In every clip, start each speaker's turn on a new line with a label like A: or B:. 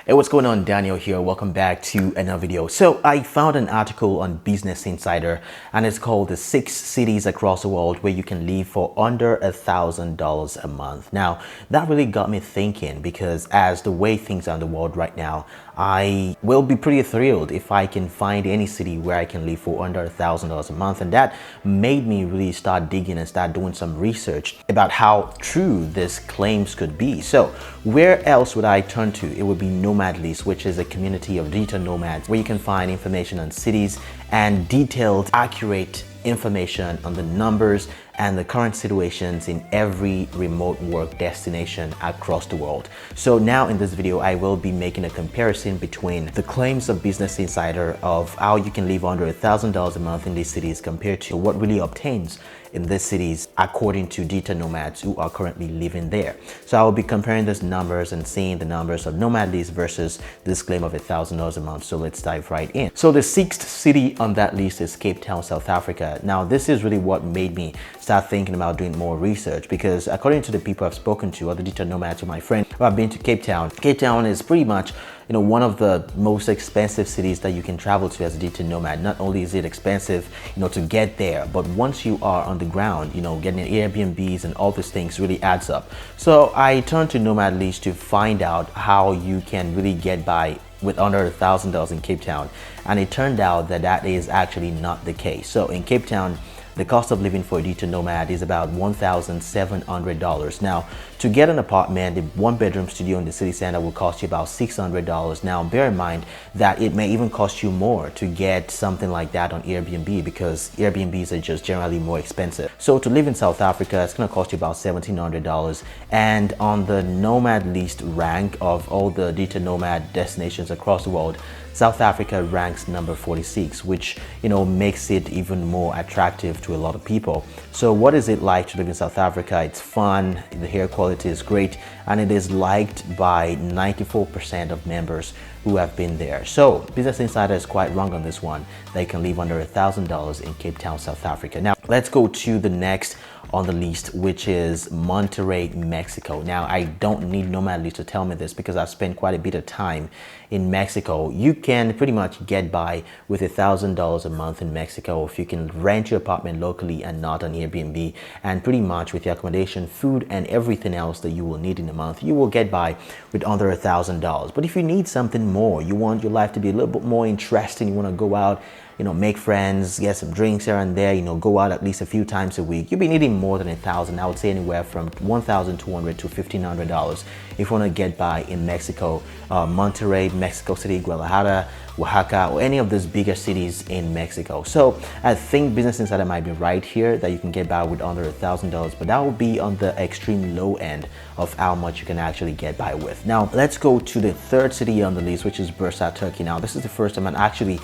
A: Hey, what's going on? Daniel here. Welcome back to another video. So I found an article on Business Insider and it's called the 6 cities across the world where you can live for under $1,000 a month. Now that really got me thinking, because as the way things are in the world right now, I will be pretty thrilled if I can find any city where I can live for under $1,000 a month. And that made me really start digging and start doing some research about how true these claims could be. So where else would I turn to? It would be Nomad List, which is a community of digital nomads where you can find information on cities and detailed, accurate information on the numbers and the current situations in every remote work destination across the world. So now in this video, I will be making a comparison between the claims of Business Insider of how you can live under $1,000 a month in these cities compared to what really obtains in these cities according to digital nomads who are currently living there. So I will be comparing these numbers and seeing the numbers of Nomad List versus this claim of $1,000 a month. So let's dive right in. So the 6th city on that list is Cape Town, South Africa. Now this is really what made me start thinking about doing more research, because according to the people I've spoken to, or the digital nomads, or my friend who have been to Cape Town is pretty much one of the most expensive cities that you can travel to as a digital nomad. Not only is it expensive, to get there, but once you are on the ground, getting Airbnbs and all these things really adds up. So I turned to Nomad List to find out how you can really get by with under $1,000 in Cape Town. And it turned out that that is actually not the case. So in Cape Town, the cost of living for a digital nomad is about $1,700. Now, to get an apartment, a 1-bedroom studio in the city center will cost you about $600. Now, bear in mind that it may even cost you more to get something like that on Airbnb, because Airbnbs are just generally more expensive. So to live in South Africa, it's going to cost you about $1,700. And on the Nomad List rank of all the digital nomad destinations across the world, South Africa ranks number 46, which makes it even more attractive to a lot of people. So what is it like to live in South Africa? It's fun, the hair quality is great, and it is liked by 94% of members who have been there. So Business Insider is quite wrong on this one. They can live under $1,000 in Cape Town, South Africa. Now let's go to the next on the list, which is Monterrey, Mexico. Now I don't need Nomad List to tell me this, because I've spent quite a bit of time in Mexico. You can pretty much get by with $1,000 a month in Mexico if you can rent your apartment locally and not on Airbnb, and pretty much with your accommodation, food, and everything else that you will need in a month, you will get by with under $1,000. But if you need something more, you want your life to be a little bit more interesting, you want to go out, make friends, get some drinks here and there, go out at least a few times a week, you'll be needing more than $1,000. I would say anywhere from $1,200 to $1,500 if you want to get by in Mexico. Monterrey, Mexico City, Guadalajara, Oaxaca, or any of those bigger cities in Mexico. So I think Business Insider might be right here that you can get by with under $1,000, but that will be on the extreme low end of how much you can actually get by with. Now let's go to the 3rd city on the list, which is Bursa, Turkey. Now this is the first time I'm actually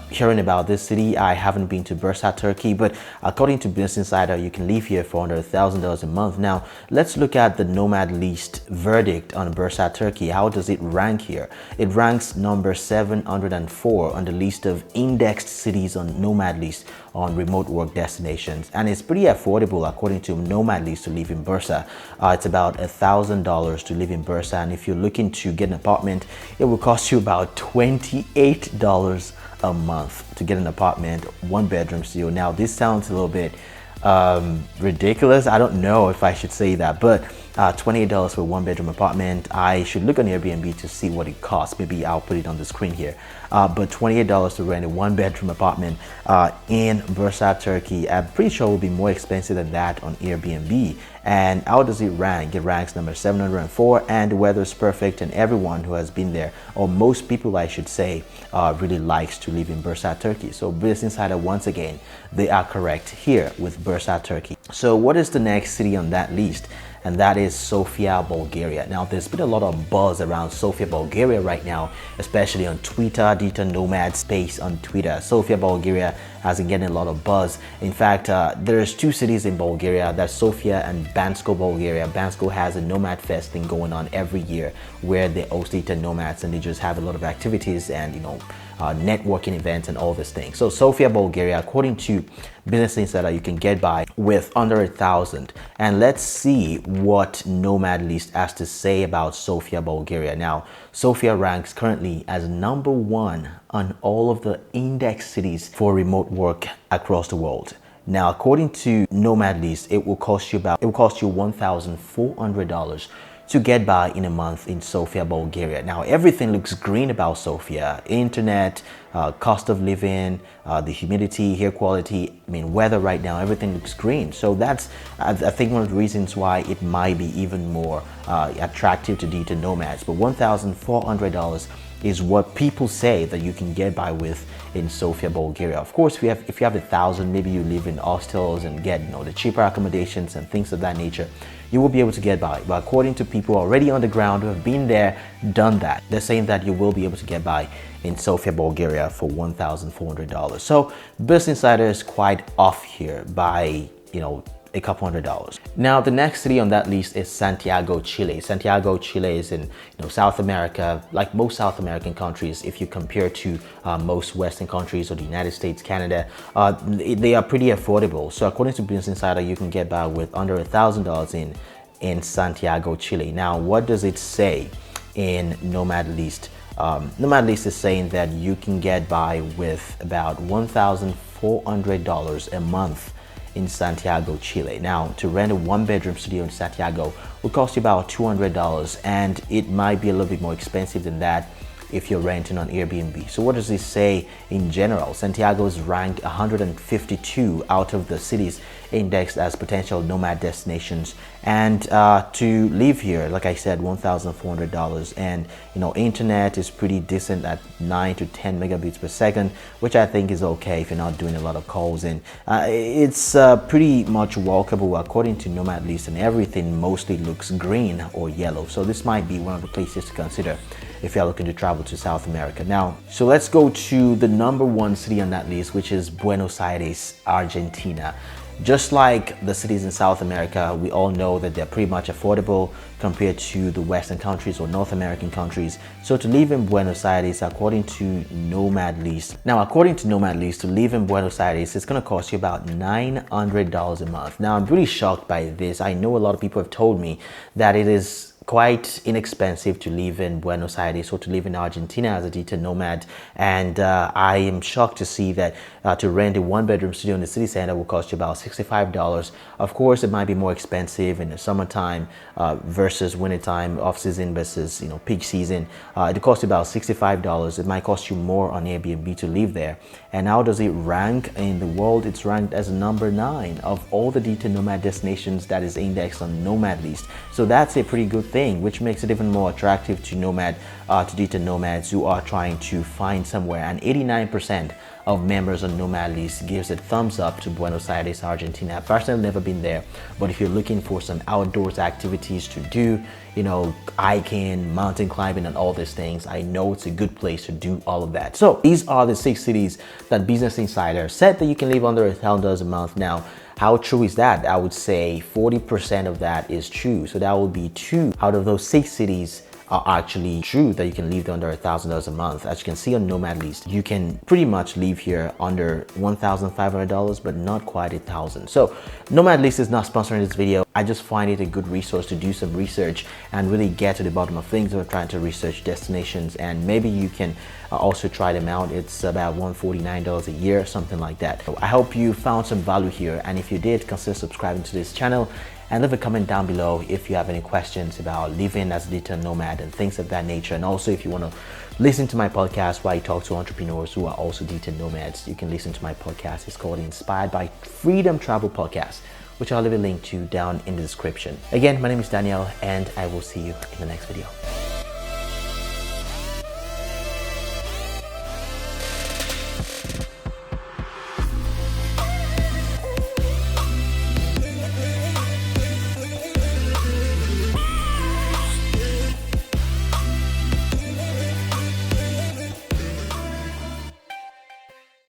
A: hearing about this city. I haven't been to Bursa, Turkey, but according to Business Insider, you can live here for under $1,000 a month. Now let's look at the Nomad List verdict on Bursa, Turkey. How does it rank here? It ranks number 704 on the list of indexed cities on Nomad List on remote work destinations, and it's pretty affordable according to Nomad List to live in Bursa. It's about $1,000 to live in Bursa, and if you're looking to get an apartment, it will cost you about $28 a month to get an apartment, 1-bedroom studio. Now this sounds a little bit ridiculous. I don't know if I should say that, but $28 for a 1-bedroom apartment. I should look on Airbnb to see what it costs. Maybe I'll put it on the screen here. But $28 to rent a 1-bedroom apartment in Bursa, Turkey, I'm pretty sure will be more expensive than that on Airbnb. And how does it rank? It ranks number 704, and the weather is perfect, and everyone who has been there, or most people I should say, really likes to live in Bursa, Turkey. So Business Insider, once again, they are correct here with Bursa, Turkey. So what is the next city on that list? And that is Sofia, Bulgaria. Now there's been a lot of buzz around Sofia, Bulgaria right now, especially on Twitter, digital nomad space on Twitter. Sofia, Bulgaria has been getting a lot of buzz. In fact, there's 2 cities in Bulgaria, that's Sofia and Bansko, Bulgaria. Bansko has a Nomad Fest thing going on every year where they host digital nomads, and they just have a lot of activities and networking events and all these things. So Sofia, Bulgaria, according to Business Insider, you can get by with under 1,000. And let's see what Nomad List has to say about Sofia, Bulgaria. Now, Sofia ranks currently as #1 on all of the index cities for remote work across the world. Now, according to Nomad List, it will cost you $1,400 to get by in a month in Sofia, Bulgaria. Now, everything looks green about Sofia: internet, cost of living, the humidity, air quality, weather right now, everything looks green. So that's, I think, one of the reasons why it might be even more attractive to digital nomads. But $1,400 is what people say that you can get by with in Sofia, Bulgaria. Of course, if you have 1,000, maybe you live in hostels and get the cheaper accommodations and things of that nature, you will be able to get by. But according to people already on the ground who have been there, done that, they're saying that you will be able to get by in Sofia, Bulgaria for $1,400. So Business Insider is quite off here by, a couple $100. Now, the next city on that list is Santiago, Chile. Santiago, Chile is in South America, like most South American countries. If you compare to most Western countries or the United States, Canada, they are pretty affordable. So according to Business Insider, you can get by with under $1,000 in Santiago, Chile. Now, what does it say in Nomad List? Nomad List is saying that you can get by with about $1,400 a month in Santiago, Chile. Now, to rent a one-bedroom studio in Santiago will cost you about $200, and it might be a little bit more expensive than that if you're renting on Airbnb. So what does this say in general? Santiago is ranked 152 out of the cities indexed as potential nomad destinations, and to live here, like I said, $1,400, and internet is pretty decent at 9 to 10 megabits per second, which I think is okay if you're not doing a lot of calls, and it's pretty much walkable according to Nomad List, and everything mostly looks green or yellow. So this might be one of the places to consider if you're looking to travel to South America. Now, so let's go to the #1 city on that list, which is Buenos Aires, Argentina. Just like the cities in South America, we all know that they're pretty much affordable compared to the Western countries or North American countries. So to live in Buenos Aires, according to Nomad List, to live in Buenos Aires, it's going to cost you about $900 a month. Now, I'm really shocked by this. I know a lot of people have told me that it is quite inexpensive to live in Buenos Aires or to live in Argentina as a digital nomad, and I am shocked to see that to rent a one-bedroom studio in the city center will cost you about $65. Of course, it might be more expensive in the summertime versus wintertime, off-season versus peak season. It costs you about $65. It might cost you more on Airbnb to live there. And how does it rank in the world? It's ranked as #9 of all the digital nomad destinations that is indexed on Nomad List. So that's a pretty good thing, which makes it even more attractive to digital nomads who are trying to find somewhere. And 89% of members on Nomad List gives a thumbs up to Buenos Aires, Argentina. I've personally never been there, but if you're looking for some outdoors activities to do, hiking, mountain climbing, and all these things, I know it's a good place to do all of that. So these are the 6 cities that Business Insider said that you can live under $1,000 a month. Now, how true is that? I would say 40% of that is true. So that would be 2 out of those 6 cities are actually true that you can live under $1,000 a month. As you can see on Nomad List, you can pretty much live here under $1,500, but not quite $1,000. So Nomad List is not sponsoring this video. I just find it a good resource to do some research and really get to the bottom of things. We're trying to research destinations, and maybe you can also try them out. It's about $149 a year, something like that. So I hope you found some value here, and if you did, consider subscribing to this channel and leave a comment down below if you have any questions about living as a digital nomad and things of that nature. And also, if you want to listen to my podcast where I talk to entrepreneurs who are also digital nomads, you can listen to my podcast. It's called Inspired by Freedom Travel Podcast, which I'll leave a link to down in the description. Again, my name is Daniel, and I will see you in the next video.